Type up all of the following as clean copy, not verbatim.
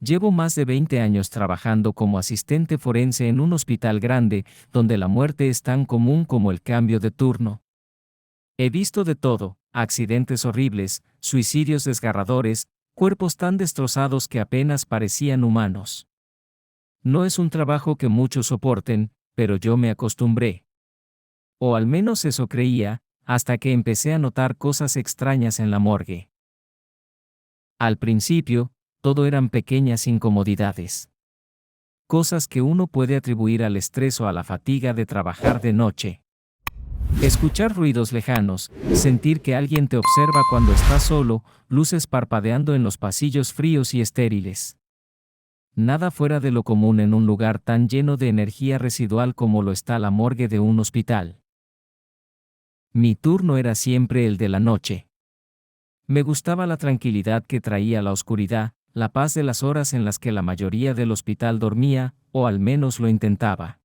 Llevo más de 20 años trabajando como asistente forense en un hospital grande, donde la muerte es tan común como el cambio de turno. He visto de todo: accidentes horribles, suicidios desgarradores, cuerpos tan destrozados que apenas parecían humanos. No es un trabajo que muchos soporten, pero yo me acostumbré. O al menos eso creía, hasta que empecé a notar cosas extrañas en la morgue. Al principio, todo eran pequeñas incomodidades. Cosas que uno puede atribuir al estrés o a la fatiga de trabajar de noche. Escuchar ruidos lejanos, sentir que alguien te observa cuando estás solo, luces parpadeando en los pasillos fríos y estériles. Nada fuera de lo común en un lugar tan lleno de energía residual como lo está la morgue de un hospital. Mi turno era siempre el de la noche. Me gustaba la tranquilidad que traía la oscuridad, la paz de las horas en las que la mayoría del hospital dormía, o al menos lo intentaba.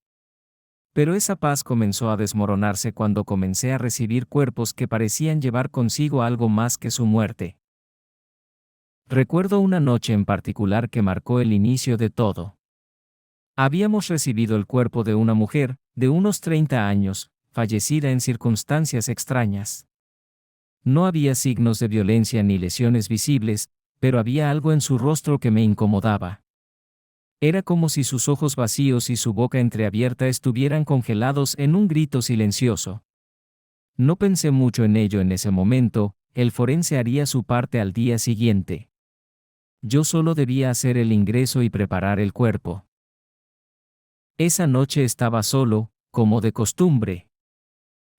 Pero esa paz comenzó a desmoronarse cuando comencé a recibir cuerpos que parecían llevar consigo algo más que su muerte. Recuerdo una noche en particular que marcó el inicio de todo. Habíamos recibido el cuerpo de una mujer, de unos 30 años, fallecida en circunstancias extrañas. No había signos de violencia ni lesiones visibles, pero había algo en su rostro que me incomodaba. Era como si sus ojos vacíos y su boca entreabierta estuvieran congelados en un grito silencioso. No pensé mucho en ello en ese momento, el forense haría su parte al día siguiente. Yo solo debía hacer el ingreso y preparar el cuerpo. Esa noche estaba solo, como de costumbre.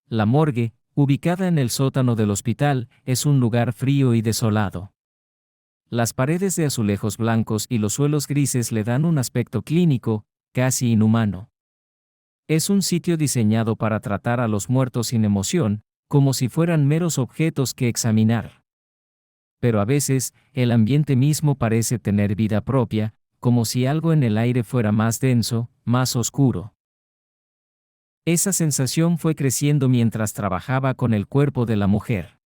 La morgue, ubicada en el sótano del hospital, es un lugar frío y desolado. Las paredes de azulejos blancos y los suelos grises le dan un aspecto clínico, casi inhumano. Es un sitio diseñado para tratar a los muertos sin emoción, como si fueran meros objetos que examinar. Pero a veces, el ambiente mismo parece tener vida propia, como si algo en el aire fuera más denso, más oscuro. Esa sensación fue creciendo mientras trabajaba con el cuerpo de la mujer.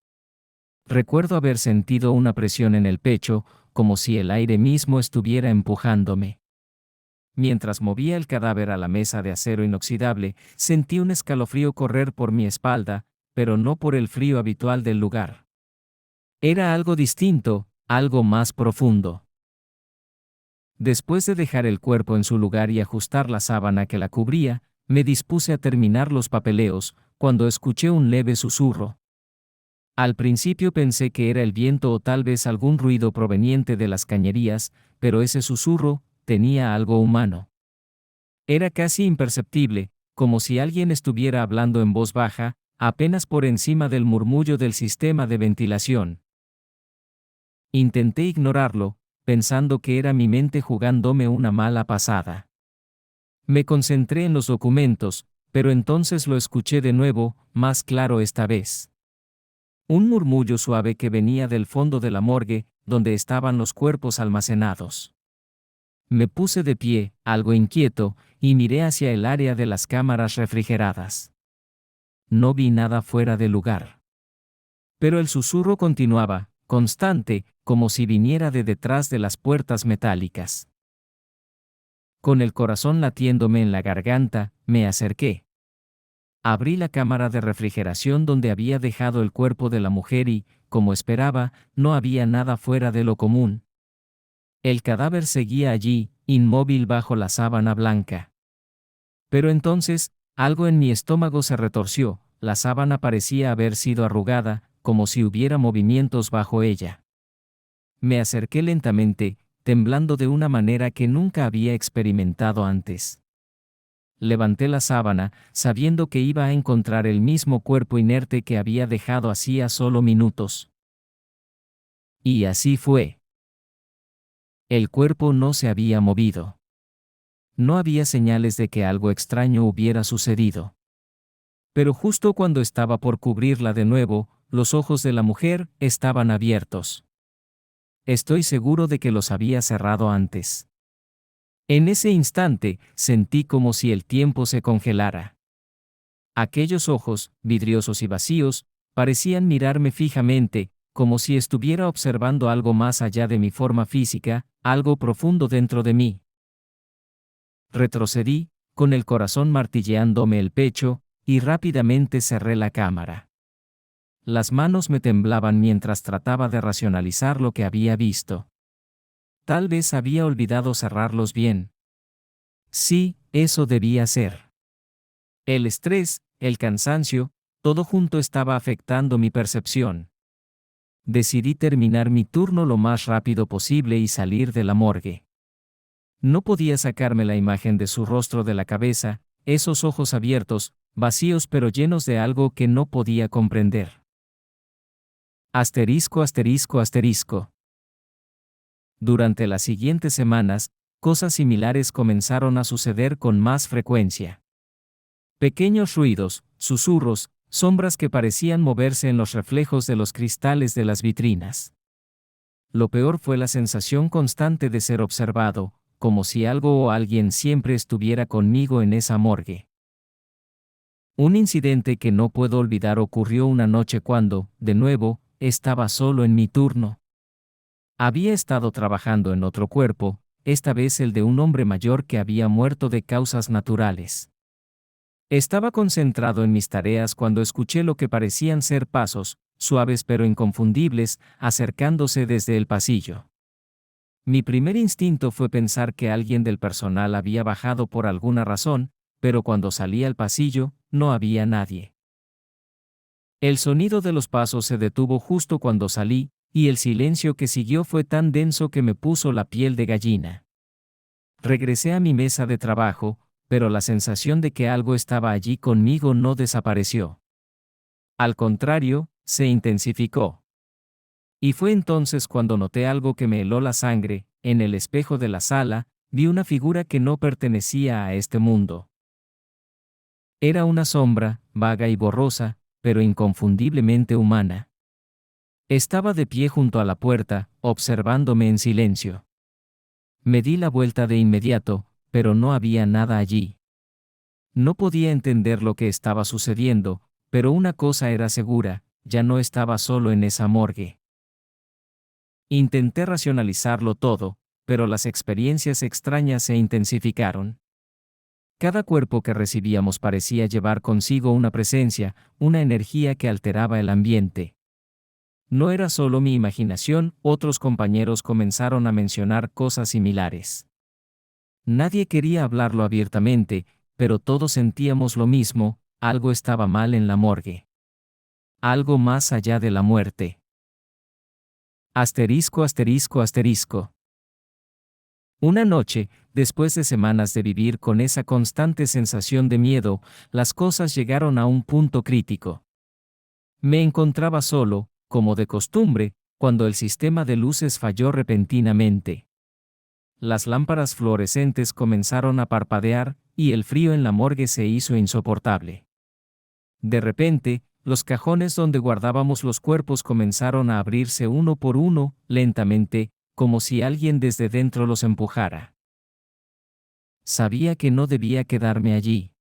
Recuerdo haber sentido una presión en el pecho, como si el aire mismo estuviera empujándome. Mientras movía el cadáver a la mesa de acero inoxidable, sentí un escalofrío correr por mi espalda, pero no por el frío habitual del lugar. Era algo distinto, algo más profundo. Después de dejar el cuerpo en su lugar y ajustar la sábana que la cubría, me dispuse a terminar los papeleos, cuando escuché un leve susurro. Al principio pensé que era el viento o tal vez algún ruido proveniente de las cañerías, pero ese susurro tenía algo humano. Era casi imperceptible, como si alguien estuviera hablando en voz baja, apenas por encima del murmullo del sistema de ventilación. Intenté ignorarlo, pensando que era mi mente jugándome una mala pasada. Me concentré en los documentos, pero entonces lo escuché de nuevo, más claro esta vez. Un murmullo suave que venía del fondo de la morgue, donde estaban los cuerpos almacenados. Me puse de pie, algo inquieto, y miré hacia el área de las cámaras refrigeradas. No vi nada fuera de lugar. Pero el susurro continuaba, constante, como si viniera de detrás de las puertas metálicas. Con el corazón latiéndome en la garganta, me acerqué. Abrí la cámara de refrigeración donde había dejado el cuerpo de la mujer y, como esperaba, no había nada fuera de lo común. El cadáver seguía allí, inmóvil bajo la sábana blanca. Pero entonces, algo en mi estómago se retorció, la sábana parecía haber sido arrugada, como si hubiera movimientos bajo ella. Me acerqué lentamente, temblando de una manera que nunca había experimentado antes. Levanté la sábana, sabiendo que iba a encontrar el mismo cuerpo inerte que había dejado hacía solo minutos. Y así fue. El cuerpo no se había movido. No había señales de que algo extraño hubiera sucedido. Pero justo cuando estaba por cubrirla de nuevo, los ojos de la mujer estaban abiertos. Estoy seguro de que los había cerrado antes. En ese instante, sentí como si el tiempo se congelara. Aquellos ojos, vidriosos y vacíos, parecían mirarme fijamente, como si estuviera observando algo más allá de mi forma física, algo profundo dentro de mí. Retrocedí, con el corazón martilleándome el pecho, y rápidamente cerré la cámara. Las manos me temblaban mientras trataba de racionalizar lo que había visto. Tal vez había olvidado cerrarlos bien. Sí, eso debía ser. El estrés, el cansancio, todo junto estaba afectando mi percepción. Decidí terminar mi turno lo más rápido posible y salir de la morgue. No podía sacarme la imagen de su rostro de la cabeza, esos ojos abiertos, vacíos pero llenos de algo que no podía comprender. Asterisco, asterisco, asterisco. Durante las siguientes semanas, cosas similares comenzaron a suceder con más frecuencia. Pequeños ruidos, susurros, sombras que parecían moverse en los reflejos de los cristales de las vitrinas. Lo peor fue la sensación constante de ser observado, como si algo o alguien siempre estuviera conmigo en esa morgue. Un incidente que no puedo olvidar ocurrió una noche cuando, de nuevo, estaba solo en mi turno. Había estado trabajando en otro cuerpo, esta vez el de un hombre mayor que había muerto de causas naturales. Estaba concentrado en mis tareas cuando escuché lo que parecían ser pasos, suaves pero inconfundibles, acercándose desde el pasillo. Mi primer instinto fue pensar que alguien del personal había bajado por alguna razón, pero cuando salí al pasillo, no había nadie. El sonido de los pasos se detuvo justo cuando salí, y el silencio que siguió fue tan denso que me puso la piel de gallina. Regresé a mi mesa de trabajo, pero la sensación de que algo estaba allí conmigo no desapareció. Al contrario, se intensificó. Y fue entonces cuando noté algo que me heló la sangre. En el espejo de la sala, vi una figura que no pertenecía a este mundo. Era una sombra, vaga y borrosa, pero inconfundiblemente humana. Estaba de pie junto a la puerta, observándome en silencio. Me di la vuelta de inmediato, pero no había nada allí. No podía entender lo que estaba sucediendo, pero una cosa era segura, ya no estaba solo en esa morgue. Intenté racionalizarlo todo, pero las experiencias extrañas se intensificaron. Cada cuerpo que recibíamos parecía llevar consigo una presencia, una energía que alteraba el ambiente. No era solo mi imaginación, otros compañeros comenzaron a mencionar cosas similares. Nadie quería hablarlo abiertamente, pero todos sentíamos lo mismo, algo estaba mal en la morgue. Algo más allá de la muerte. Asterisco, asterisco, asterisco. Una noche, después de semanas de vivir con esa constante sensación de miedo, las cosas llegaron a un punto crítico. Me encontraba solo, como de costumbre, cuando el sistema de luces falló repentinamente. Las lámparas fluorescentes comenzaron a parpadear, y el frío en la morgue se hizo insoportable. De repente, los cajones donde guardábamos los cuerpos comenzaron a abrirse uno por uno, lentamente, como si alguien desde dentro los empujara. Sabía que no debía quedarme allí.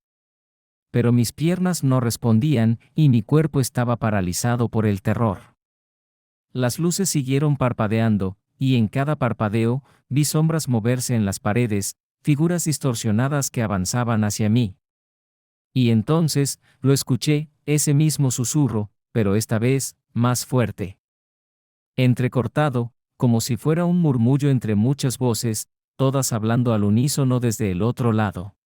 Pero mis piernas no respondían, y mi cuerpo estaba paralizado por el terror. Las luces siguieron parpadeando, y en cada parpadeo, vi sombras moverse en las paredes, figuras distorsionadas que avanzaban hacia mí. Y entonces, lo escuché, ese mismo susurro, pero esta vez, más fuerte. Entrecortado, como si fuera un murmullo entre muchas voces, todas hablando al unísono desde el otro lado.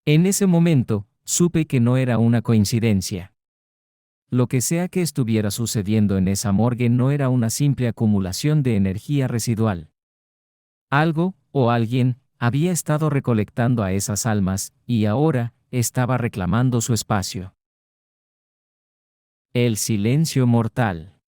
En ese momento, supe que no era una coincidencia. Lo que sea que estuviera sucediendo en esa morgue no era una simple acumulación de energía residual. Algo, o alguien, había estado recolectando a esas almas, y ahora, estaba reclamando su espacio. El silencio mortal.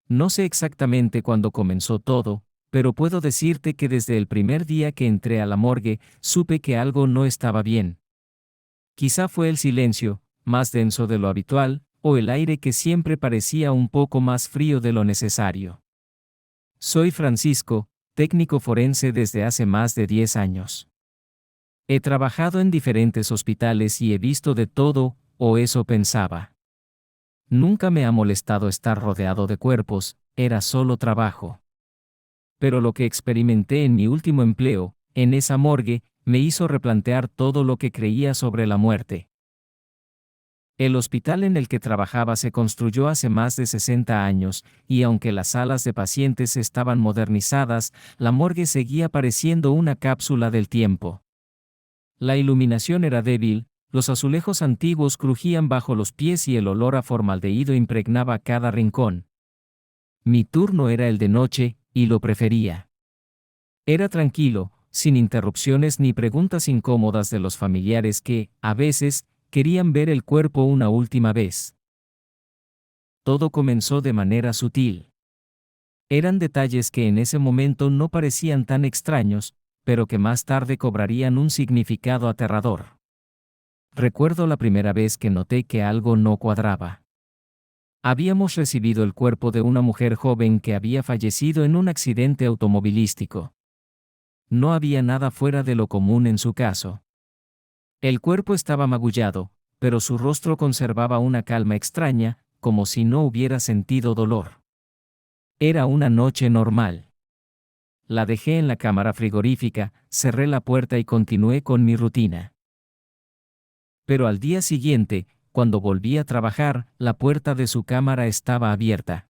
No sé exactamente cuándo comenzó todo, pero puedo decirte que desde el primer día que entré a la morgue, supe que algo no estaba bien. Quizá fue el silencio, más denso de lo habitual, o el aire que siempre parecía un poco más frío de lo necesario. Soy Francisco, técnico forense desde hace más de 10 años. He trabajado en diferentes hospitales y he visto de todo, o eso pensaba. Nunca me ha molestado estar rodeado de cuerpos, era solo trabajo. Pero lo que experimenté en mi último empleo, en esa morgue, me hizo replantear todo lo que creía sobre la muerte. El hospital en el que trabajaba se construyó hace más de 60 años, y aunque las salas de pacientes estaban modernizadas, la morgue seguía pareciendo una cápsula del tiempo. La iluminación era débil, los azulejos antiguos crujían bajo los pies y el olor a formaldehído impregnaba cada rincón. Mi turno era el de noche, y lo prefería. Era tranquilo, sin interrupciones ni preguntas incómodas de los familiares que, a veces, querían ver el cuerpo una última vez. Todo comenzó de manera sutil. Eran detalles que en ese momento no parecían tan extraños, pero que más tarde cobrarían un significado aterrador. Recuerdo la primera vez que noté que algo no cuadraba. Habíamos recibido el cuerpo de una mujer joven que había fallecido en un accidente automovilístico. No había nada fuera de lo común en su caso. El cuerpo estaba magullado, pero su rostro conservaba una calma extraña, como si no hubiera sentido dolor. Era una noche normal. La dejé en la cámara frigorífica, cerré la puerta y continué con mi rutina. Pero al día siguiente, cuando volví a trabajar, la puerta de su cámara estaba abierta.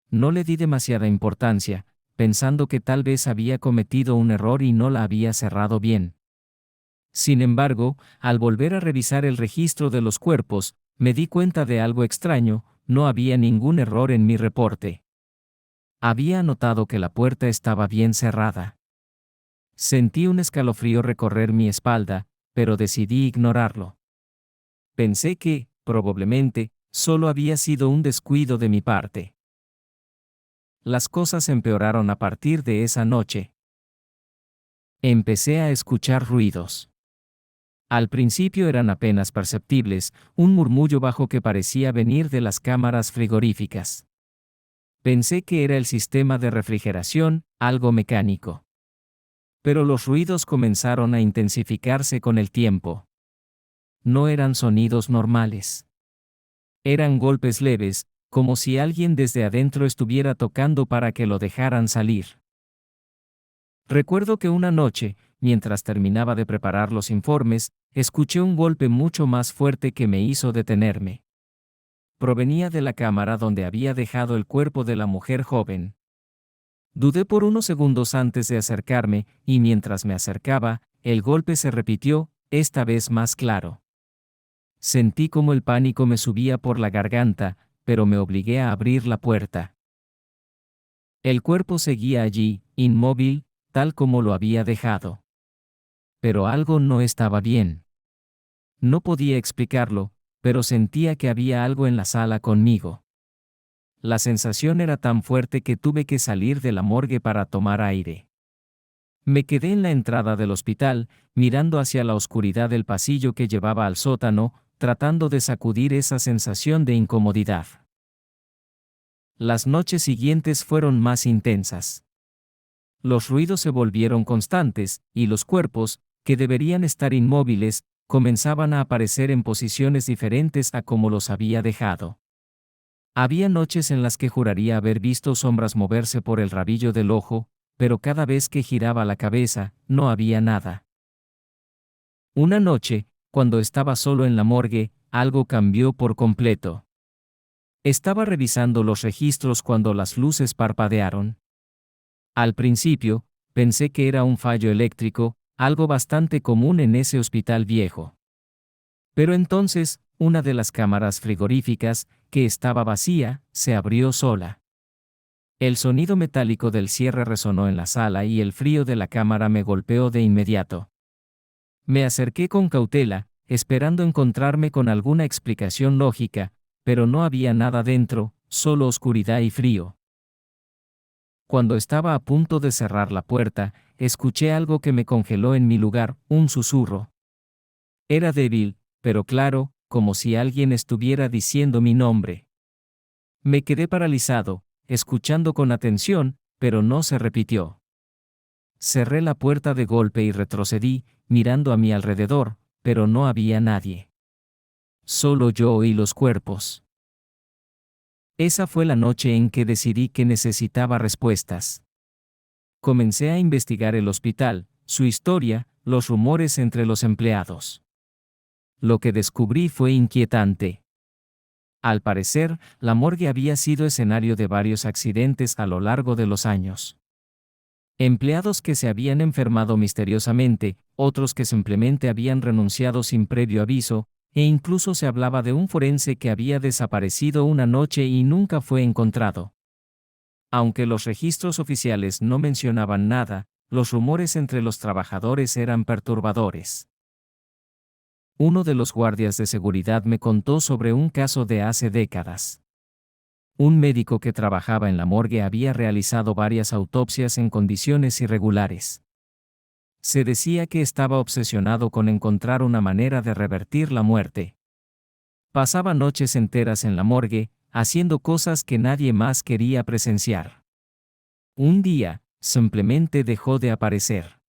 No le di demasiada importancia, pensando que tal vez había cometido un error y no la había cerrado bien. Sin embargo, al volver a revisar el registro de los cuerpos, me di cuenta de algo extraño: no había ningún error en mi reporte. Había anotado que la puerta estaba bien cerrada. Sentí un escalofrío recorrer mi espalda, pero decidí ignorarlo. Pensé que, probablemente, solo había sido un descuido de mi parte. Las cosas empeoraron a partir de esa noche. Empecé a escuchar ruidos. Al principio eran apenas perceptibles, un murmullo bajo que parecía venir de las cámaras frigoríficas. Pensé que era el sistema de refrigeración, algo mecánico. Pero los ruidos comenzaron a intensificarse con el tiempo. No eran sonidos normales. Eran golpes leves, como si alguien desde adentro estuviera tocando para que lo dejaran salir. Recuerdo que una noche, mientras terminaba de preparar los informes, escuché un golpe mucho más fuerte que me hizo detenerme. Provenía de la cámara donde había dejado el cuerpo de la mujer joven. Dudé por unos segundos antes de acercarme, y mientras me acercaba, el golpe se repitió, esta vez más claro. Sentí como el pánico me subía por la garganta, pero me obligué a abrir la puerta. El cuerpo seguía allí, inmóvil, tal como lo había dejado. Pero algo no estaba bien. No podía explicarlo, pero sentía que había algo en la sala conmigo. La sensación era tan fuerte que tuve que salir de la morgue para tomar aire. Me quedé en la entrada del hospital, mirando hacia la oscuridad del pasillo que llevaba al sótano, tratando de sacudir esa sensación de incomodidad. Las noches siguientes fueron más intensas. Los ruidos se volvieron constantes, y los cuerpos, que deberían estar inmóviles, comenzaban a aparecer en posiciones diferentes a como los había dejado. Había noches en las que juraría haber visto sombras moverse por el rabillo del ojo, pero cada vez que giraba la cabeza, no había nada. Una noche, cuando estaba solo en la morgue, algo cambió por completo. Estaba revisando los registros cuando las luces parpadearon. Al principio, pensé que era un fallo eléctrico, algo bastante común en ese hospital viejo. Pero entonces, una de las cámaras frigoríficas, que estaba vacía, se abrió sola. El sonido metálico del cierre resonó en la sala y el frío de la cámara me golpeó de inmediato. Me acerqué con cautela, esperando encontrarme con alguna explicación lógica, pero no había nada dentro, solo oscuridad y frío. Cuando estaba a punto de cerrar la puerta, escuché algo que me congeló en mi lugar, un susurro. Era débil, pero claro, como si alguien estuviera diciendo mi nombre. Me quedé paralizado, escuchando con atención, pero no se repitió. Cerré la puerta de golpe y retrocedí, mirando a mi alrededor, pero no había nadie. Solo yo y los cuerpos. Esa fue la noche en que decidí que necesitaba respuestas. Comencé a investigar el hospital, su historia, los rumores entre los empleados. Lo que descubrí fue inquietante. Al parecer, la morgue había sido escenario de varios accidentes a lo largo de los años. Empleados que se habían enfermado misteriosamente, otros que simplemente habían renunciado sin previo aviso, e incluso se hablaba de un forense que había desaparecido una noche y nunca fue encontrado. Aunque los registros oficiales no mencionaban nada, los rumores entre los trabajadores eran perturbadores. Uno de los guardias de seguridad me contó sobre un caso de hace décadas. Un médico que trabajaba en la morgue había realizado varias autopsias en condiciones irregulares. Se decía que estaba obsesionado con encontrar una manera de revertir la muerte. Pasaba noches enteras en la morgue, haciendo cosas que nadie más quería presenciar. Un día, simplemente dejó de aparecer.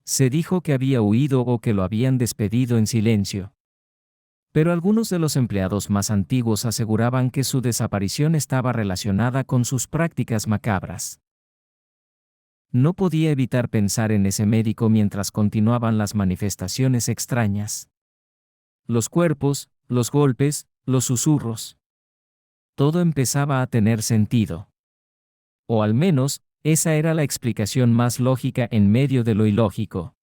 Se dijo que había huido o que lo habían despedido en silencio. Pero algunos de los empleados más antiguos aseguraban que su desaparición estaba relacionada con sus prácticas macabras. No podía evitar pensar en ese médico mientras continuaban las manifestaciones extrañas. Los cuerpos, los golpes, los susurros. Todo empezaba a tener sentido. O al menos, esa era la explicación más lógica en medio de lo ilógico.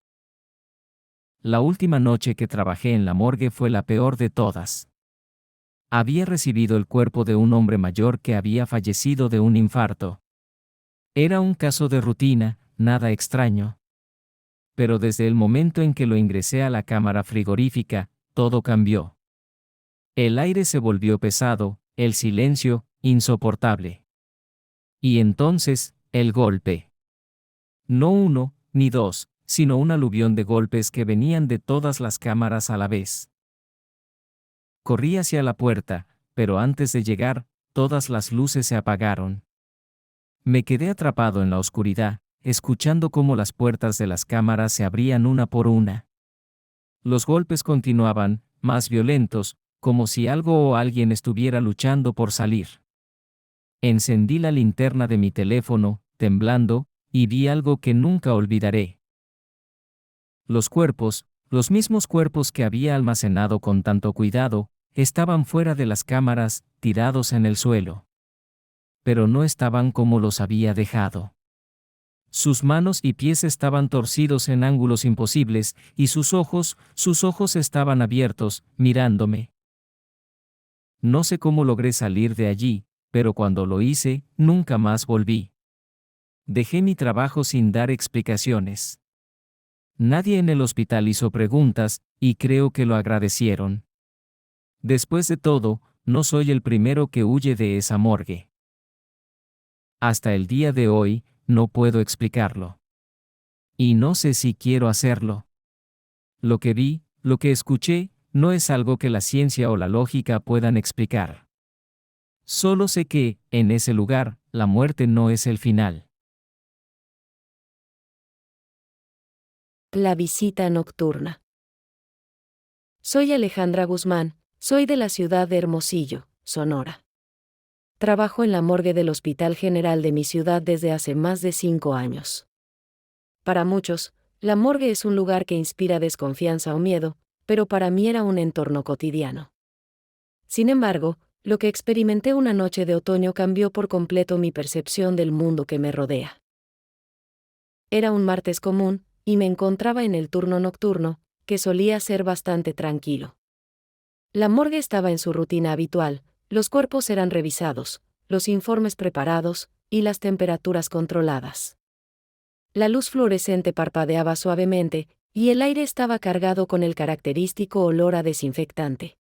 La última noche que trabajé en la morgue fue la peor de todas. Había recibido el cuerpo de un hombre mayor que había fallecido de un infarto. Era un caso de rutina, nada extraño. Pero desde el momento en que lo ingresé a la cámara frigorífica, todo cambió. El aire se volvió pesado, el silencio, insoportable. Y entonces, el golpe. No uno, ni dos, sino un aluvión de golpes que venían de todas las cámaras a la vez. Corrí hacia la puerta, pero antes de llegar, todas las luces se apagaron. Me quedé atrapado en la oscuridad, escuchando cómo las puertas de las cámaras se abrían una por una. Los golpes continuaban, más violentos, como si algo o alguien estuviera luchando por salir. Encendí la linterna de mi teléfono, temblando, y vi algo que nunca olvidaré. Los cuerpos, los mismos cuerpos que había almacenado con tanto cuidado, estaban fuera de las cámaras, tirados en el suelo. Pero no estaban como los había dejado. Sus manos y pies estaban torcidos en ángulos imposibles, y sus ojos estaban abiertos, mirándome. No sé cómo logré salir de allí, pero cuando lo hice, nunca más volví. Dejé mi trabajo sin dar explicaciones. Nadie en el hospital hizo preguntas, y creo que lo agradecieron. Después de todo, no soy el primero que huye de esa morgue. Hasta el día de hoy, no puedo explicarlo. Y no sé si quiero hacerlo. Lo que vi, lo que escuché, no es algo que la ciencia o la lógica puedan explicar. Solo sé que, en ese lugar, la muerte no es el final. La visita nocturna. Soy Alejandra Guzmán, soy de la ciudad de Hermosillo, Sonora. Trabajo en la morgue del Hospital General de mi ciudad desde hace más de 5 años. Para muchos, la morgue es un lugar que inspira desconfianza o miedo, pero para mí era un entorno cotidiano. Sin embargo, lo que experimenté una noche de otoño cambió por completo mi percepción del mundo que me rodea. Era un martes común, y me encontraba en el turno nocturno, que solía ser bastante tranquilo. La morgue estaba en su rutina habitual, los cuerpos eran revisados, los informes preparados, y las temperaturas controladas. La luz fluorescente parpadeaba suavemente, y el aire estaba cargado con el característico olor a desinfectante.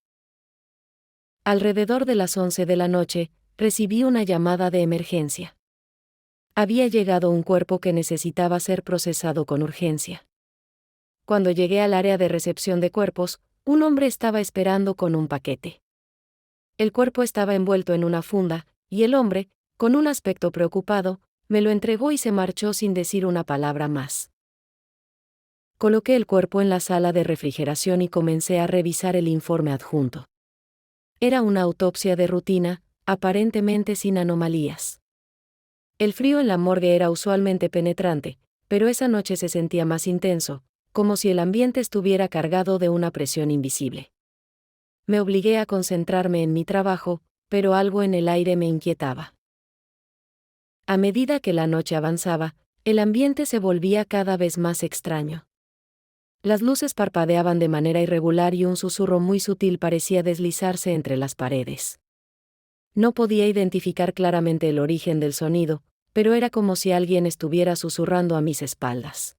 Alrededor de las 11 de la noche, recibí una llamada de emergencia. Había llegado un cuerpo que necesitaba ser procesado con urgencia. Cuando llegué al área de recepción de cuerpos, un hombre estaba esperando con un paquete. El cuerpo estaba envuelto en una funda, y el hombre, con un aspecto preocupado, me lo entregó y se marchó sin decir una palabra más. Coloqué el cuerpo en la sala de refrigeración y comencé a revisar el informe adjunto. Era una autopsia de rutina, aparentemente sin anomalías. El frío en la morgue era usualmente penetrante, pero esa noche se sentía más intenso, como si el ambiente estuviera cargado de una presión invisible. Me obligué a concentrarme en mi trabajo, pero algo en el aire me inquietaba. A medida que la noche avanzaba, el ambiente se volvía cada vez más extraño. Las luces parpadeaban de manera irregular y un susurro muy sutil parecía deslizarse entre las paredes. No podía identificar claramente el origen del sonido, pero era como si alguien estuviera susurrando a mis espaldas.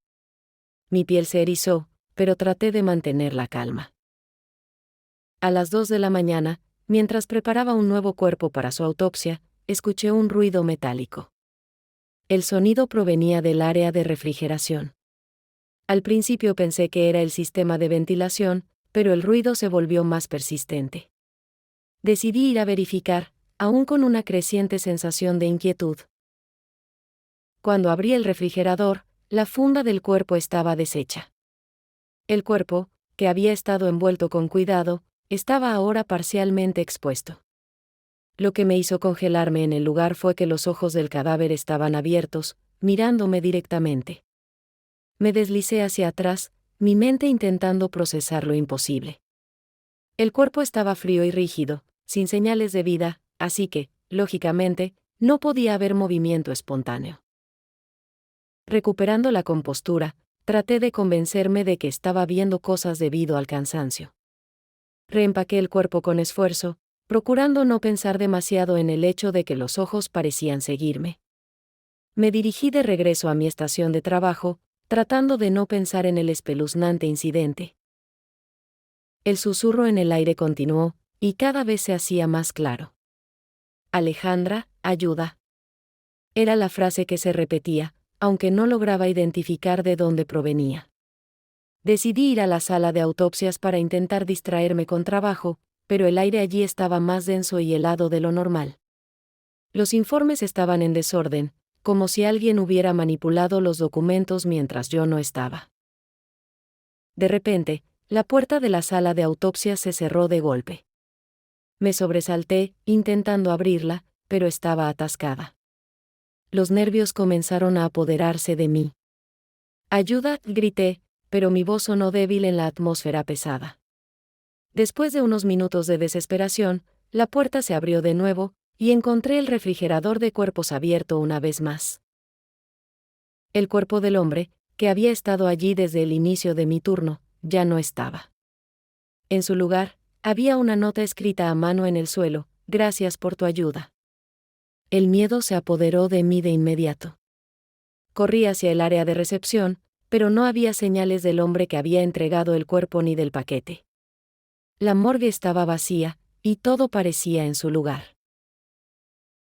Mi piel se erizó, pero traté de mantener la calma. A las 2 de la mañana, mientras preparaba un nuevo cuerpo para su autopsia, escuché un ruido metálico. El sonido provenía del área de refrigeración. Al principio pensé que era el sistema de ventilación, pero el ruido se volvió más persistente. Decidí ir a verificar, aún con una creciente sensación de inquietud. Cuando abrí el refrigerador, la funda del cuerpo estaba deshecha. El cuerpo, que había estado envuelto con cuidado, estaba ahora parcialmente expuesto. Lo que me hizo congelarme en el lugar fue que los ojos del cadáver estaban abiertos, mirándome directamente. Me deslicé hacia atrás, mi mente intentando procesar lo imposible. El cuerpo estaba frío y rígido, sin señales de vida, así que, lógicamente, no podía haber movimiento espontáneo. Recuperando la compostura, traté de convencerme de que estaba viendo cosas debido al cansancio. Reempaqué el cuerpo con esfuerzo, procurando no pensar demasiado en el hecho de que los ojos parecían seguirme. Me dirigí de regreso a mi estación de trabajo, tratando de no pensar en el espeluznante incidente. El susurro en el aire continuó, y cada vez se hacía más claro. Alejandra, ayuda. Era la frase que se repetía, aunque no lograba identificar de dónde provenía. Decidí ir a la sala de autopsias para intentar distraerme con trabajo, pero el aire allí estaba más denso y helado de lo normal. Los informes estaban en desorden, como si alguien hubiera manipulado los documentos mientras yo no estaba. De repente, la puerta de la sala de autopsias se cerró de golpe. Me sobresalté, intentando abrirla, pero estaba atascada. Los nervios comenzaron a apoderarse de mí. ¡Ayuda!, grité, pero mi voz sonó débil en la atmósfera pesada. Después de unos minutos de desesperación, la puerta se abrió de nuevo, y encontré el refrigerador de cuerpos abierto una vez más. El cuerpo del hombre, que había estado allí desde el inicio de mi turno, ya no estaba. En su lugar, había una nota escrita a mano en el suelo: «Gracias por tu ayuda». El miedo se apoderó de mí de inmediato. Corrí hacia el área de recepción, pero no había señales del hombre que había entregado el cuerpo ni del paquete. La morgue estaba vacía, y todo parecía en su lugar.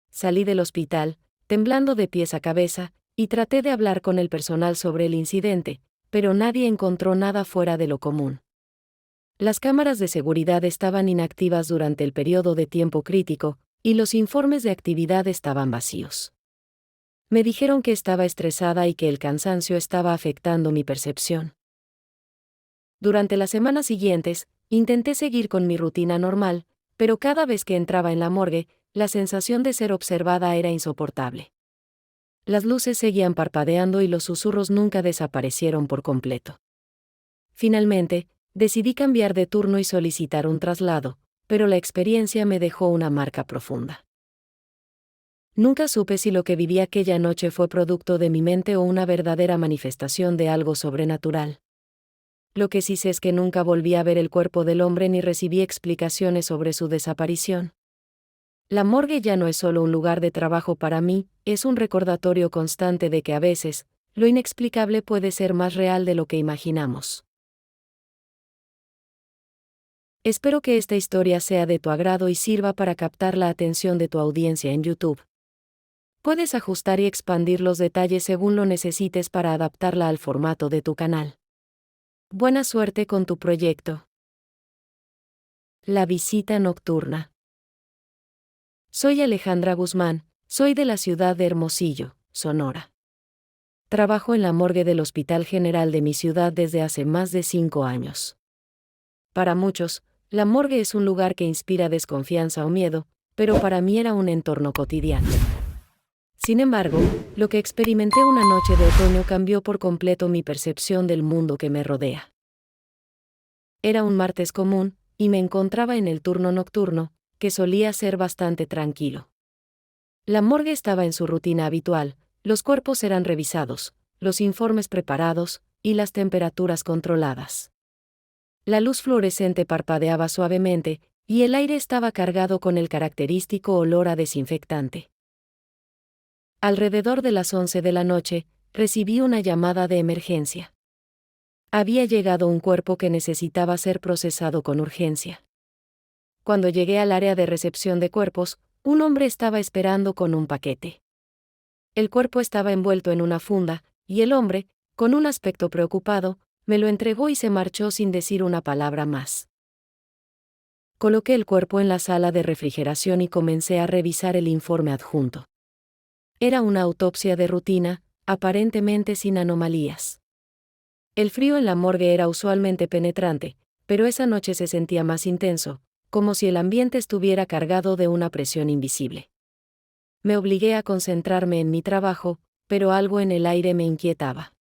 Salí del hospital, temblando de pies a cabeza, y traté de hablar con el personal sobre el incidente, pero nadie encontró nada fuera de lo común. Las cámaras de seguridad estaban inactivas durante el periodo de tiempo crítico, y los informes de actividad estaban vacíos. Me dijeron que estaba estresada y que el cansancio estaba afectando mi percepción. Durante las semanas siguientes, intenté seguir con mi rutina normal, pero cada vez que entraba en la morgue, la sensación de ser observada era insoportable. Las luces seguían parpadeando y los susurros nunca desaparecieron por completo. Finalmente, decidí cambiar de turno y solicitar un traslado, pero la experiencia me dejó una marca profunda. Nunca supe si lo que viví aquella noche fue producto de mi mente o una verdadera manifestación de algo sobrenatural. Lo que sí sé es que nunca volví a ver el cuerpo del hombre ni recibí explicaciones sobre su desaparición. La morgue ya no es solo un lugar de trabajo para mí, es un recordatorio constante de que a veces, lo inexplicable puede ser más real de lo que imaginamos. Espero que esta historia sea de tu agrado y sirva para captar la atención de tu audiencia en YouTube. Puedes ajustar y expandir los detalles según lo necesites para adaptarla al formato de tu canal. Buena suerte con tu proyecto. La visita nocturna. Soy Alejandra Guzmán, soy de la ciudad de Hermosillo, Sonora. Trabajo en la morgue del Hospital General de mi ciudad desde hace más de 5 años. Para muchos, la morgue es un lugar que inspira desconfianza o miedo, pero para mí era un entorno cotidiano. Sin embargo, lo que experimenté una noche de otoño cambió por completo mi percepción del mundo que me rodea. Era un martes común, y me encontraba en el turno nocturno, que solía ser bastante tranquilo. La morgue estaba en su rutina habitual, los cuerpos eran revisados, los informes preparados, y las temperaturas controladas. La luz fluorescente parpadeaba suavemente, y el aire estaba cargado con el característico olor a desinfectante. Alrededor de las 11 de la noche, recibí una llamada de emergencia. Había llegado un cuerpo que necesitaba ser procesado con urgencia. Cuando llegué al área de recepción de cuerpos, un hombre estaba esperando con un paquete. El cuerpo estaba envuelto en una funda, y el hombre, con un aspecto preocupado, me lo entregó y se marchó sin decir una palabra más. Coloqué el cuerpo en la sala de refrigeración y comencé a revisar el informe adjunto. Era una autopsia de rutina, aparentemente sin anomalías. El frío en la morgue era usualmente penetrante, pero esa noche se sentía más intenso, como si el ambiente estuviera cargado de una presión invisible. Me obligué a concentrarme en mi trabajo, pero algo en el aire me inquietaba.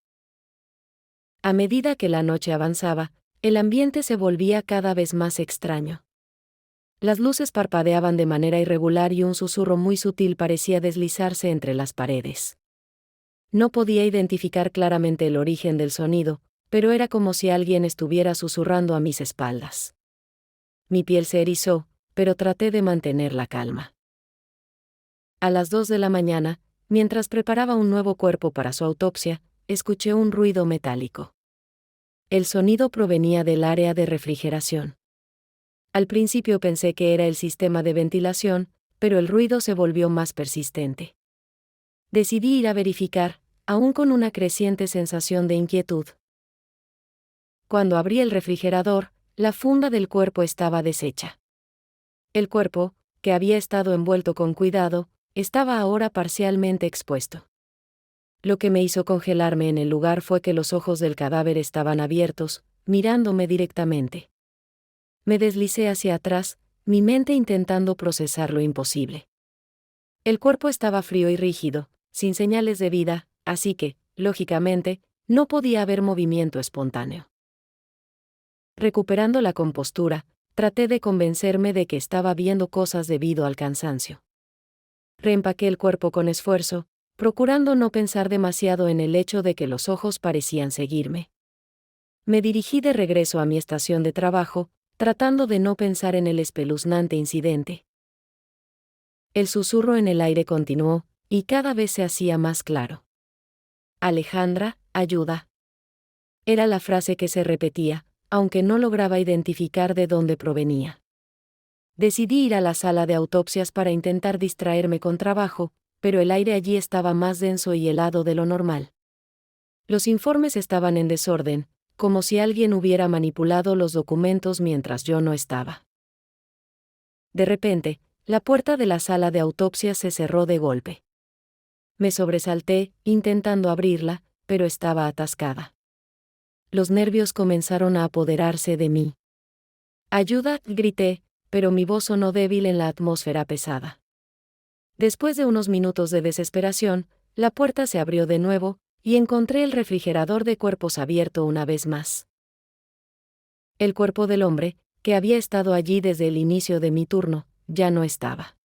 A medida que la noche avanzaba, el ambiente se volvía cada vez más extraño. Las luces parpadeaban de manera irregular y un susurro muy sutil parecía deslizarse entre las paredes. No podía identificar claramente el origen del sonido, pero era como si alguien estuviera susurrando a mis espaldas. Mi piel se erizó, pero traté de mantener la calma. A las 2 de la mañana, mientras preparaba un nuevo cuerpo para su autopsia, escuché un ruido metálico. El sonido provenía del área de refrigeración. Al principio pensé que era el sistema de ventilación, pero el ruido se volvió más persistente. Decidí ir a verificar, aún con una creciente sensación de inquietud. Cuando abrí el refrigerador, la funda del cuerpo estaba deshecha. El cuerpo, que había estado envuelto con cuidado, estaba ahora parcialmente expuesto. Lo que me hizo congelarme en el lugar fue que los ojos del cadáver estaban abiertos, mirándome directamente. Me deslicé hacia atrás, mi mente intentando procesar lo imposible. El cuerpo estaba frío y rígido, sin señales de vida, así que, lógicamente, no podía haber movimiento espontáneo. Recuperando la compostura, traté de convencerme de que estaba viendo cosas debido al cansancio. Reempaqué el cuerpo con esfuerzo, procurando no pensar demasiado en el hecho de que los ojos parecían seguirme. Me dirigí de regreso a mi estación de trabajo, tratando de no pensar en el espeluznante incidente. El susurro en el aire continuó, y cada vez se hacía más claro. Alejandra, ayuda. Era la frase que se repetía, aunque no lograba identificar de dónde provenía. Decidí ir a la sala de autopsias para intentar distraerme con trabajo, pero el aire allí estaba más denso y helado de lo normal. Los informes estaban en desorden, como si alguien hubiera manipulado los documentos mientras yo no estaba. De repente, la puerta de la sala de autopsias se cerró de golpe. Me sobresalté, intentando abrirla, pero estaba atascada. Los nervios comenzaron a apoderarse de mí. «¡Ayuda!», grité, pero mi voz sonó débil en la atmósfera pesada. Después de unos minutos de desesperación, la puerta se abrió de nuevo, y encontré el refrigerador de cuerpos abierto una vez más. El cuerpo del hombre, que había estado allí desde el inicio de mi turno, ya no estaba.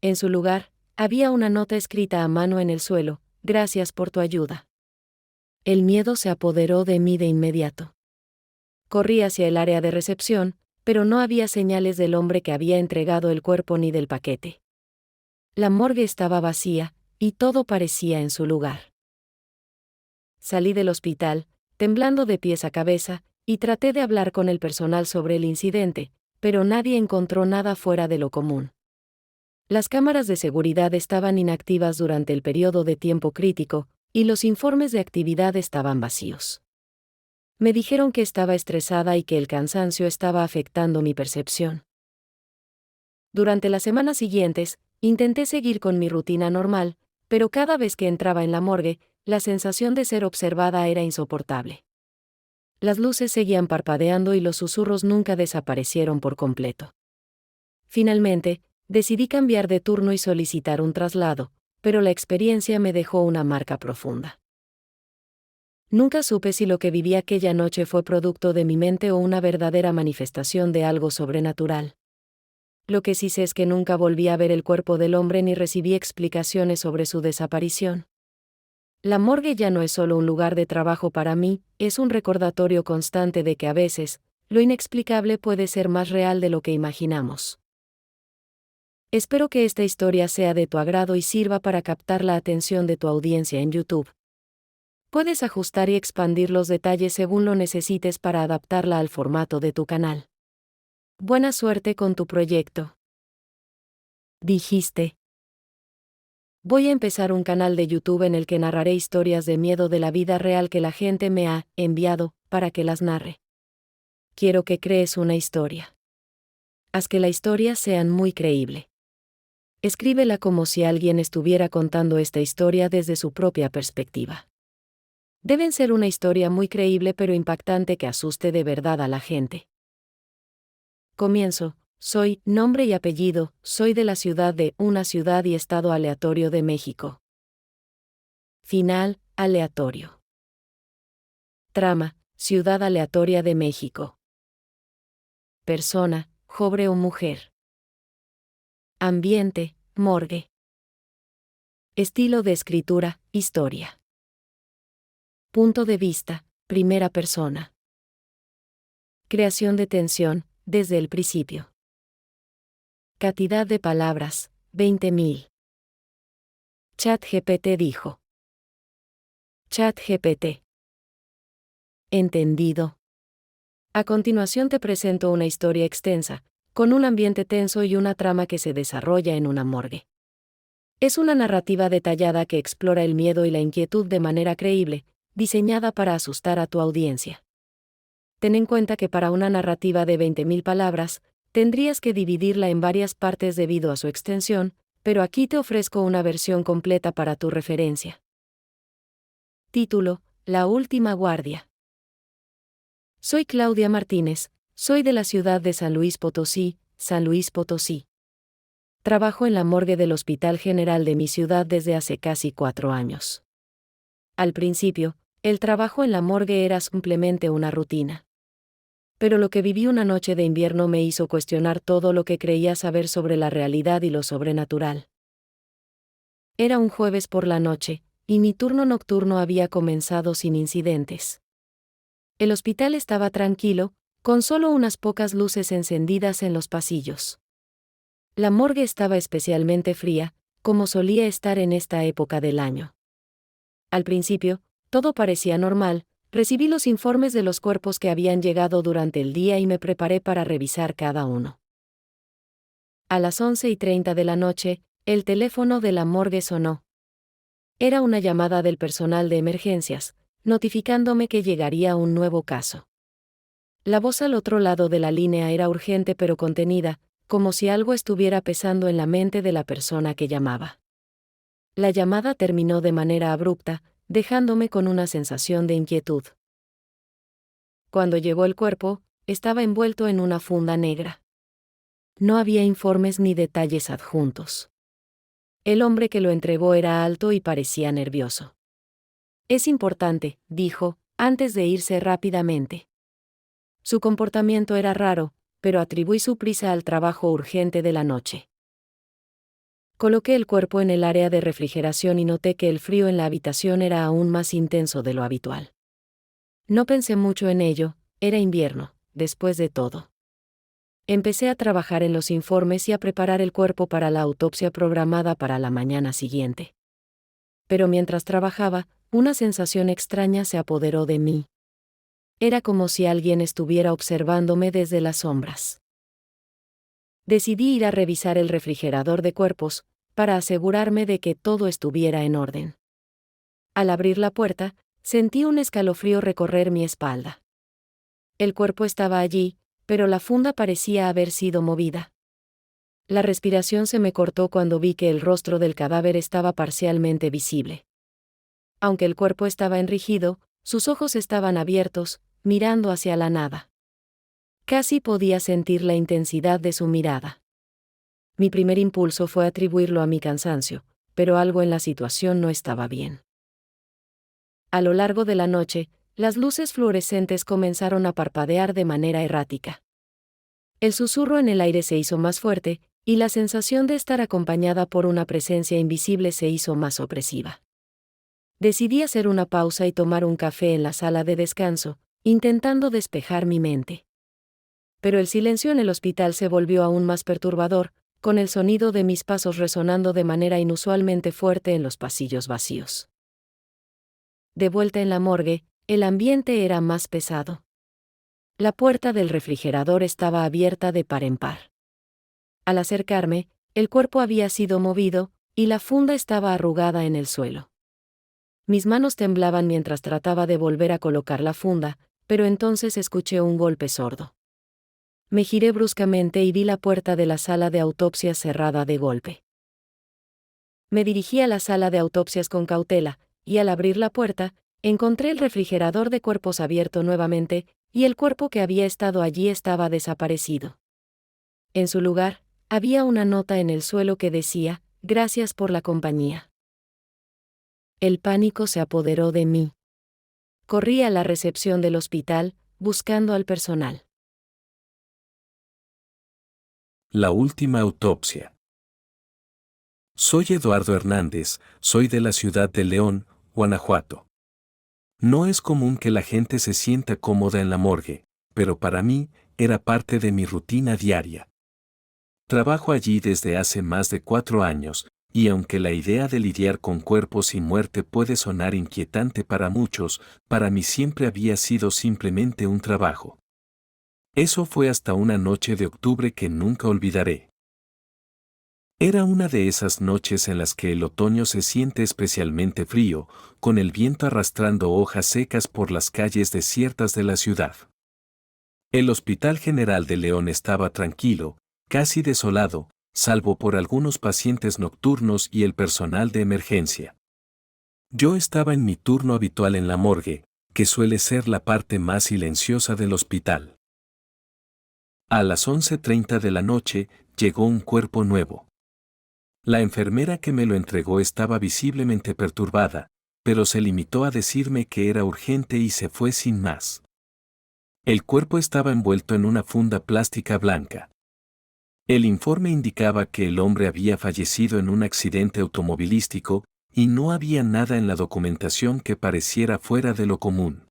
En su lugar, había una nota escrita a mano en el suelo: «Gracias por tu ayuda». El miedo se apoderó de mí de inmediato. Corrí hacia el área de recepción, pero no había señales del hombre que había entregado el cuerpo ni del paquete. La morgue estaba vacía, y todo parecía en su lugar. Salí del hospital, temblando de pies a cabeza, y traté de hablar con el personal sobre el incidente, pero nadie encontró nada fuera de lo común. Las cámaras de seguridad estaban inactivas durante el periodo de tiempo crítico, y los informes de actividad estaban vacíos. Me dijeron que estaba estresada y que el cansancio estaba afectando mi percepción. Durante las semanas siguientes, intenté seguir con mi rutina normal, pero cada vez que entraba en la morgue, la sensación de ser observada era insoportable. Las luces seguían parpadeando y los susurros nunca desaparecieron por completo. Finalmente, decidí cambiar de turno y solicitar un traslado, pero la experiencia me dejó una marca profunda. Nunca supe si lo que viví aquella noche fue producto de mi mente o una verdadera manifestación de algo sobrenatural. Lo que sí sé es que nunca volví a ver el cuerpo del hombre ni recibí explicaciones sobre su desaparición. La morgue ya no es solo un lugar de trabajo para mí, es un recordatorio constante de que a veces, lo inexplicable puede ser más real de lo que imaginamos. Espero que esta historia sea de tu agrado y sirva para captar la atención de tu audiencia en YouTube. Puedes ajustar y expandir los detalles según lo necesites para adaptarla al formato de tu canal. Buena suerte con tu proyecto. Dijiste. Voy a empezar un canal de YouTube en el que narraré historias de miedo de la vida real que la gente me ha enviado para que las narre. Quiero que crees una historia. Haz que la historia sea muy creíble. Escríbela como si alguien estuviera contando esta historia desde su propia perspectiva. Deben ser una historia muy creíble pero impactante que asuste de verdad a la gente. Comienzo. Soy, nombre y apellido, soy de la ciudad de, una ciudad y estado aleatorio de México. Final, aleatorio. Trama, ciudad aleatoria de México. Persona, joven o mujer. Ambiente, morgue. Estilo de escritura, historia. Punto de vista, primera persona. Creación de tensión, desde el principio. Cantidad de palabras, 20.000. ChatGPT dijo. ChatGPT. Entendido. A continuación te presento una historia extensa, con un ambiente tenso y una trama que se desarrolla en una morgue. Es una narrativa detallada que explora el miedo y la inquietud de manera creíble, diseñada para asustar a tu audiencia. Ten en cuenta que para una narrativa de 20.000 palabras, tendrías que dividirla en varias partes debido a su extensión, pero aquí te ofrezco una versión completa para tu referencia. Título: La última guardia. Soy Claudia Martínez, soy de la ciudad de San Luis Potosí, San Luis Potosí. Trabajo en la morgue del Hospital General de mi ciudad desde hace casi 4 años. Al principio, el trabajo en la morgue era simplemente una rutina. Pero lo que viví una noche de invierno me hizo cuestionar todo lo que creía saber sobre la realidad y lo sobrenatural. Era un jueves por la noche, y mi turno nocturno había comenzado sin incidentes. El hospital estaba tranquilo, con solo unas pocas luces encendidas en los pasillos. La morgue estaba especialmente fría, como solía estar en esta época del año. Al principio, todo parecía normal. Recibí los informes de los cuerpos que habían llegado durante el día y me preparé para revisar cada uno. A las 11:30 de la noche, el teléfono de la morgue sonó. Era una llamada del personal de emergencias, notificándome que llegaría un nuevo caso. La voz al otro lado de la línea era urgente pero contenida, como si algo estuviera pesando en la mente de la persona que llamaba. La llamada terminó de manera abrupta, dejándome con una sensación de inquietud. Cuando llegó el cuerpo, estaba envuelto en una funda negra. No había informes ni detalles adjuntos. El hombre que lo entregó era alto y parecía nervioso. Es importante, dijo, antes de irse rápidamente. Su comportamiento era raro, pero atribuí su prisa al trabajo urgente de la noche. Coloqué el cuerpo en el área de refrigeración y noté que el frío en la habitación era aún más intenso de lo habitual. No pensé mucho en ello, era invierno, después de todo. Empecé a trabajar en los informes y a preparar el cuerpo para la autopsia programada para la mañana siguiente. Pero mientras trabajaba, una sensación extraña se apoderó de mí. Era como si alguien estuviera observándome desde las sombras. Decidí ir a revisar el refrigerador de cuerpos, para asegurarme de que todo estuviera en orden. Al abrir la puerta, sentí un escalofrío recorrer mi espalda. El cuerpo estaba allí, pero la funda parecía haber sido movida. La respiración se me cortó cuando vi que el rostro del cadáver estaba parcialmente visible. Aunque el cuerpo estaba enrigido, sus ojos estaban abiertos, mirando hacia la nada. Casi podía sentir la intensidad de su mirada. Mi primer impulso fue atribuirlo a mi cansancio, pero algo en la situación no estaba bien. A lo largo de la noche, las luces fluorescentes comenzaron a parpadear de manera errática. El susurro en el aire se hizo más fuerte, y la sensación de estar acompañada por una presencia invisible se hizo más opresiva. Decidí hacer una pausa y tomar un café en la sala de descanso, intentando despejar mi mente. Pero el silencio en el hospital se volvió aún más perturbador, con el sonido de mis pasos resonando de manera inusualmente fuerte en los pasillos vacíos. De vuelta en la morgue, el ambiente era más pesado. La puerta del refrigerador estaba abierta de par en par. Al acercarme, el cuerpo había sido movido, y la funda estaba arrugada en el suelo. Mis manos temblaban mientras trataba de volver a colocar la funda, pero entonces escuché un golpe sordo. Me giré bruscamente y vi la puerta de la sala de autopsias cerrada de golpe. Me dirigí a la sala de autopsias con cautela, y al abrir la puerta, encontré el refrigerador de cuerpos abierto nuevamente, y el cuerpo que había estado allí estaba desaparecido. En su lugar, había una nota en el suelo que decía: «Gracias por la compañía». El pánico se apoderó de mí. Corrí a la recepción del hospital, buscando al personal. La última autopsia. Soy Eduardo Hernández, soy de la ciudad de León, Guanajuato. No es común que la gente se sienta cómoda en la morgue, pero para mí, era parte de mi rutina diaria. Trabajo allí desde hace más de 4 años, y aunque la idea de lidiar con cuerpos sin muerte puede sonar inquietante para muchos, para mí siempre había sido simplemente un trabajo. Eso fue hasta una noche de octubre que nunca olvidaré. Era una de esas noches en las que el otoño se siente especialmente frío, con el viento arrastrando hojas secas por las calles desiertas de la ciudad. El Hospital General de León estaba tranquilo, casi desolado, salvo por algunos pacientes nocturnos y el personal de emergencia. Yo estaba en mi turno habitual en la morgue, que suele ser la parte más silenciosa del hospital. A las 11:30 de la noche, llegó un cuerpo nuevo. La enfermera que me lo entregó estaba visiblemente perturbada, pero se limitó a decirme que era urgente y se fue sin más. El cuerpo estaba envuelto en una funda plástica blanca. El informe indicaba que el hombre había fallecido en un accidente automovilístico, y no había nada en la documentación que pareciera fuera de lo común.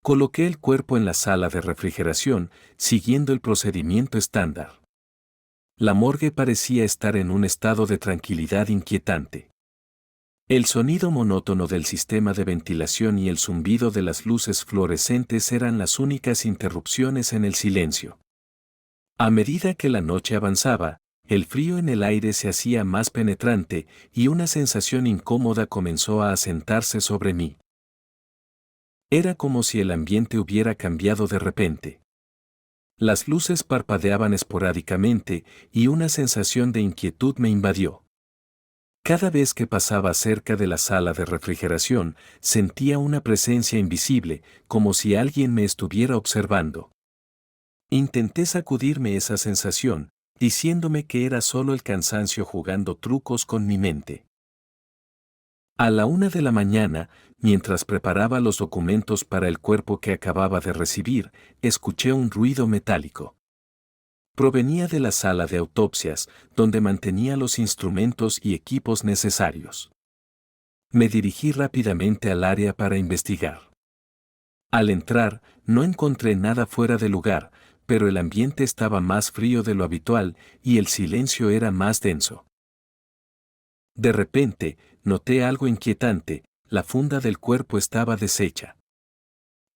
Coloqué el cuerpo en la sala de refrigeración, siguiendo el procedimiento estándar. La morgue parecía estar en un estado de tranquilidad inquietante. El sonido monótono del sistema de ventilación y el zumbido de las luces fluorescentes eran las únicas interrupciones en el silencio. A medida que la noche avanzaba, el frío en el aire se hacía más penetrante y una sensación incómoda comenzó a asentarse sobre mí. Era como si el ambiente hubiera cambiado de repente. Las luces parpadeaban esporádicamente y una sensación de inquietud me invadió. Cada vez que pasaba cerca de la sala de refrigeración, sentía una presencia invisible, como si alguien me estuviera observando. Intenté sacudirme esa sensación, diciéndome que era solo el cansancio jugando trucos con mi mente. A la 1 de la mañana, mientras preparaba los documentos para el cuerpo que acababa de recibir, escuché un ruido metálico. Provenía de la sala de autopsias, donde mantenía los instrumentos y equipos necesarios. Me dirigí rápidamente al área para investigar. Al entrar, no encontré nada fuera de lugar, pero el ambiente estaba más frío de lo habitual y el silencio era más denso. De repente, noté algo inquietante: la funda del cuerpo estaba deshecha.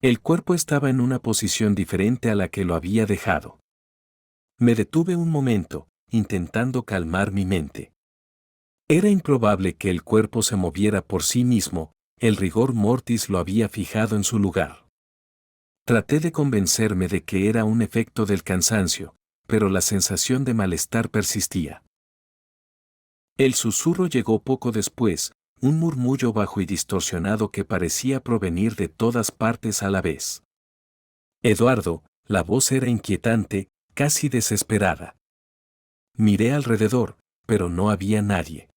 El cuerpo estaba en una posición diferente a la que lo había dejado. Me detuve un momento, intentando calmar mi mente. Era improbable que el cuerpo se moviera por sí mismo, el rigor mortis lo había fijado en su lugar. Traté de convencerme de que era un efecto del cansancio, pero la sensación de malestar persistía. El susurro llegó poco después, un murmullo bajo y distorsionado que parecía provenir de todas partes a la vez. Eduardo, la voz era inquietante, casi desesperada. Miré alrededor, pero no había nadie.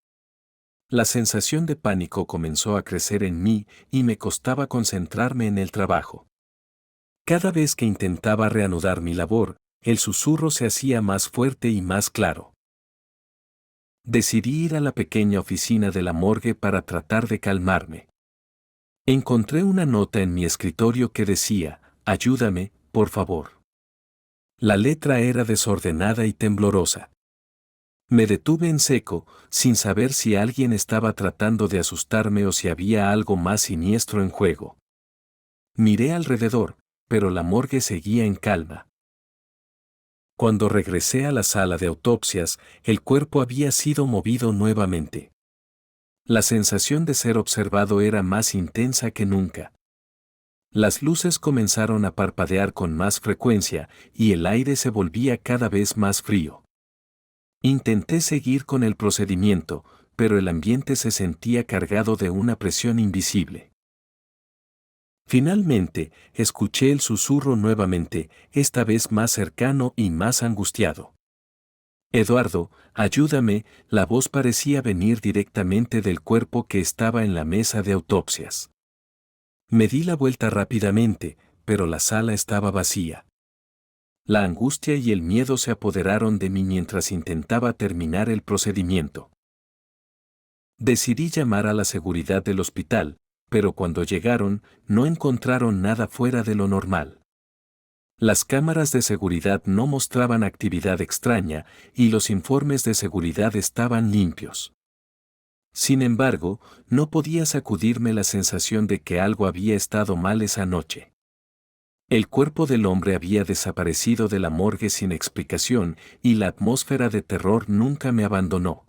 La sensación de pánico comenzó a crecer en mí y me costaba concentrarme en el trabajo. Cada vez que intentaba reanudar mi labor, el susurro se hacía más fuerte y más claro. Decidí ir a la pequeña oficina de la morgue para tratar de calmarme. Encontré una nota en mi escritorio que decía, ayúdame, por favor. La letra era desordenada y temblorosa. Me detuve en seco, sin saber si alguien estaba tratando de asustarme o si había algo más siniestro en juego. Miré alrededor, pero la morgue seguía en calma. Cuando regresé a la sala de autopsias, el cuerpo había sido movido nuevamente. La sensación de ser observado era más intensa que nunca. Las luces comenzaron a parpadear con más frecuencia y el aire se volvía cada vez más frío. Intenté seguir con el procedimiento, pero el ambiente se sentía cargado de una presión invisible. Finalmente, escuché el susurro nuevamente, esta vez más cercano y más angustiado. Eduardo, ayúdame, la voz parecía venir directamente del cuerpo que estaba en la mesa de autopsias. Me di la vuelta rápidamente, pero la sala estaba vacía. La angustia y el miedo se apoderaron de mí mientras intentaba terminar el procedimiento. Decidí llamar a la seguridad del hospital, pero cuando llegaron, no encontraron nada fuera de lo normal. Las cámaras de seguridad no mostraban actividad extraña y los informes de seguridad estaban limpios. Sin embargo, no podía sacudirme la sensación de que algo había estado mal esa noche. El cuerpo del hombre había desaparecido de la morgue sin explicación y la atmósfera de terror nunca me abandonó.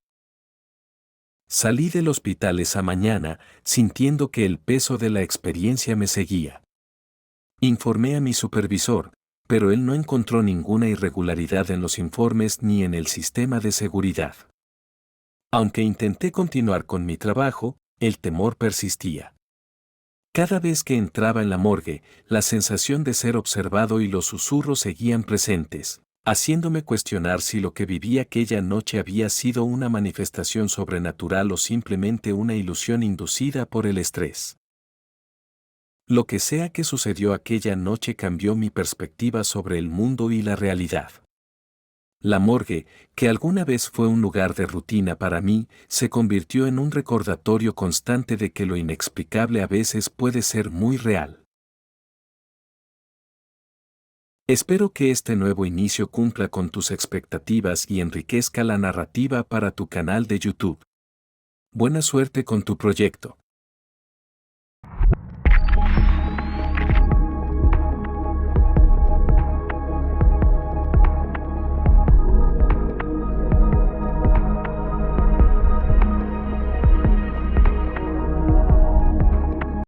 Salí del hospital esa mañana, sintiendo que el peso de la experiencia me seguía. Informé a mi supervisor, pero él no encontró ninguna irregularidad en los informes ni en el sistema de seguridad. Aunque intenté continuar con mi trabajo, el temor persistía. Cada vez que entraba en la morgue, la sensación de ser observado y los susurros seguían presentes, haciéndome cuestionar si lo que viví aquella noche había sido una manifestación sobrenatural o simplemente una ilusión inducida por el estrés. Lo que sea que sucedió aquella noche cambió mi perspectiva sobre el mundo y la realidad. La morgue, que alguna vez fue un lugar de rutina para mí, se convirtió en un recordatorio constante de que lo inexplicable a veces puede ser muy real. Espero que este nuevo inicio cumpla con tus expectativas y enriquezca la narrativa para tu canal de YouTube. Buena suerte con tu proyecto.